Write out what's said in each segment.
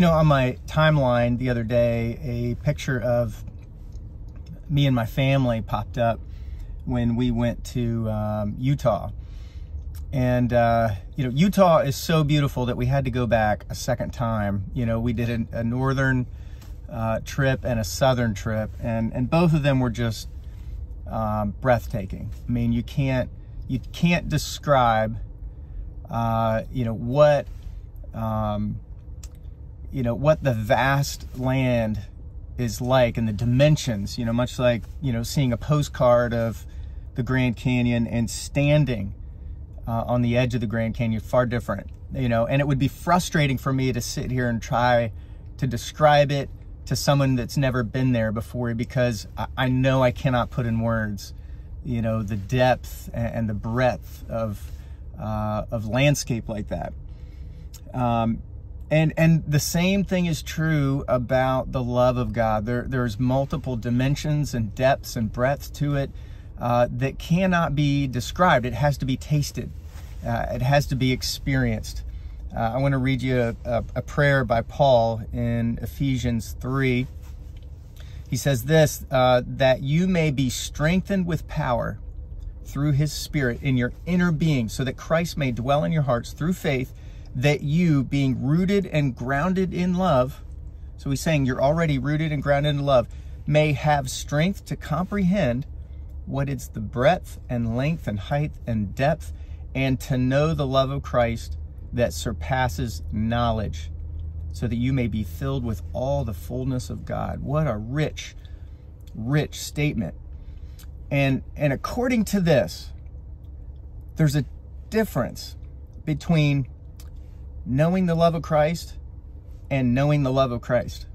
On my timeline the other day, a picture of me and my family popped up when we went to Utah. And, Utah is so beautiful that we had to go back a second time. We did a northern trip and a southern trip, and both of them were just breathtaking. I mean, you can't describe, what the vast land is like, and the dimensions, much like, seeing a postcard of the Grand Canyon and standing on the edge of the Grand Canyon, far different, and it would be frustrating for me to sit here and try to describe it to someone that's never been there before, because I know I cannot put in words, the depth and the breadth of landscape like that. And the same thing is true about the love of God. There's multiple dimensions and depths and breadth to it that cannot be described. It has to be tasted. It has to be experienced. I want to read you a prayer by Paul in Ephesians 3. He says this, that you may be strengthened with power through his Spirit in your inner being, so that Christ may dwell in your hearts through faith, that you, being rooted and grounded in love, so he's saying you're already rooted and grounded in love, may have strength to comprehend what is the breadth and length and height and depth, and to know the love of Christ that surpasses knowledge, so that you may be filled with all the fullness of God. What a rich, rich statement. And according to this, there's a difference between knowing the love of Christ and knowing the love of Christ.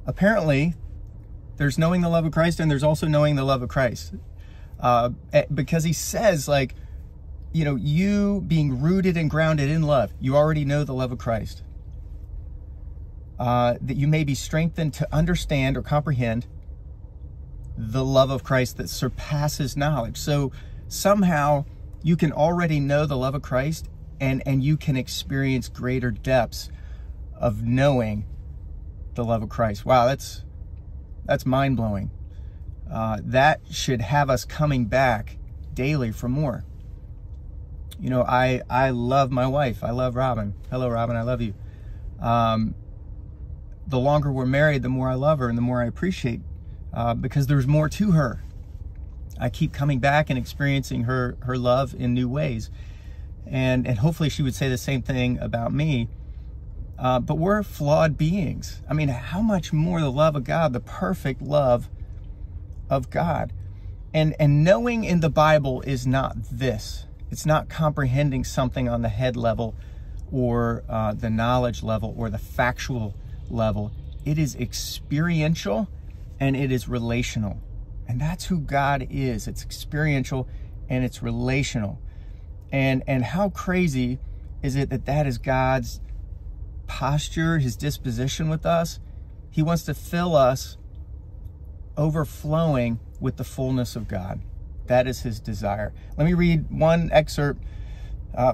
Apparently, there's knowing the love of Christ, and there's also knowing the love of Christ. Because he says, you being rooted and grounded in love, you already know the love of Christ. That you may be strengthened to understand or comprehend the love of Christ that surpasses knowledge. So somehow you can already know the love of Christ, and you can experience greater depths of knowing the love of Christ. Wow, that's mind-blowing. That should have us coming back daily for more. I love my wife. I love Robin. Hello, Robin. I love you. The longer we're married, the more I love her and the more I appreciate, because there's more to her. I keep coming back and experiencing her love in new ways. And hopefully she would say the same thing about me. But we're flawed beings. I mean, how much more the love of God, the perfect love of God. And knowing in the Bible is not this. It's not comprehending something on the head level, or the knowledge level, or the factual level. It is experiential, and it is relational. And that's who God is. It's experiential and it's relational. And how crazy is it that is God's posture, his disposition with us? He wants to fill us overflowing with the fullness of God. That is his desire. Let me read one excerpt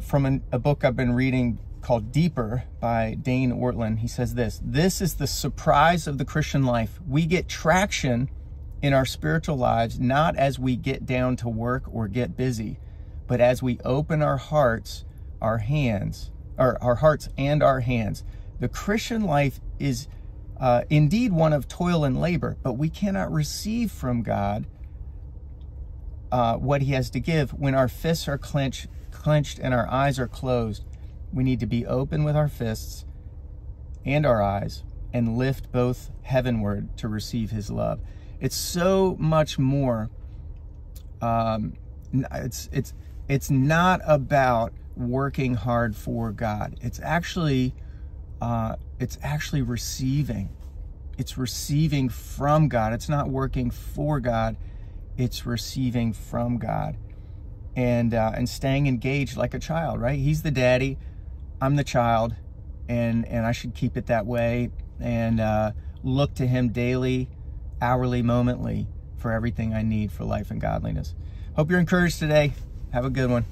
from a book I've been reading called Deeper by Dane Ortlund. He says this: "This is the surprise of the Christian life. We get traction in our spiritual lives, not as we get down to work or get busy, but as we open our hearts, our hands, or our hearts and our hands. The Christian life is indeed one of toil and labor, but we cannot receive from God what he has to give when our fists are clenched and our eyes are closed. We need to be open with our fists and our eyes and lift both heavenward to receive his love." It's so much more. It's not about working hard for God. It's actually receiving. It's receiving from God. It's not working for God. It's receiving from God, and staying engaged like a child. Right? He's the daddy. I'm the child, and I should keep it that way, and look to him daily, hourly, momently, for everything I need for life and godliness. Hope you're encouraged today. Have a good one.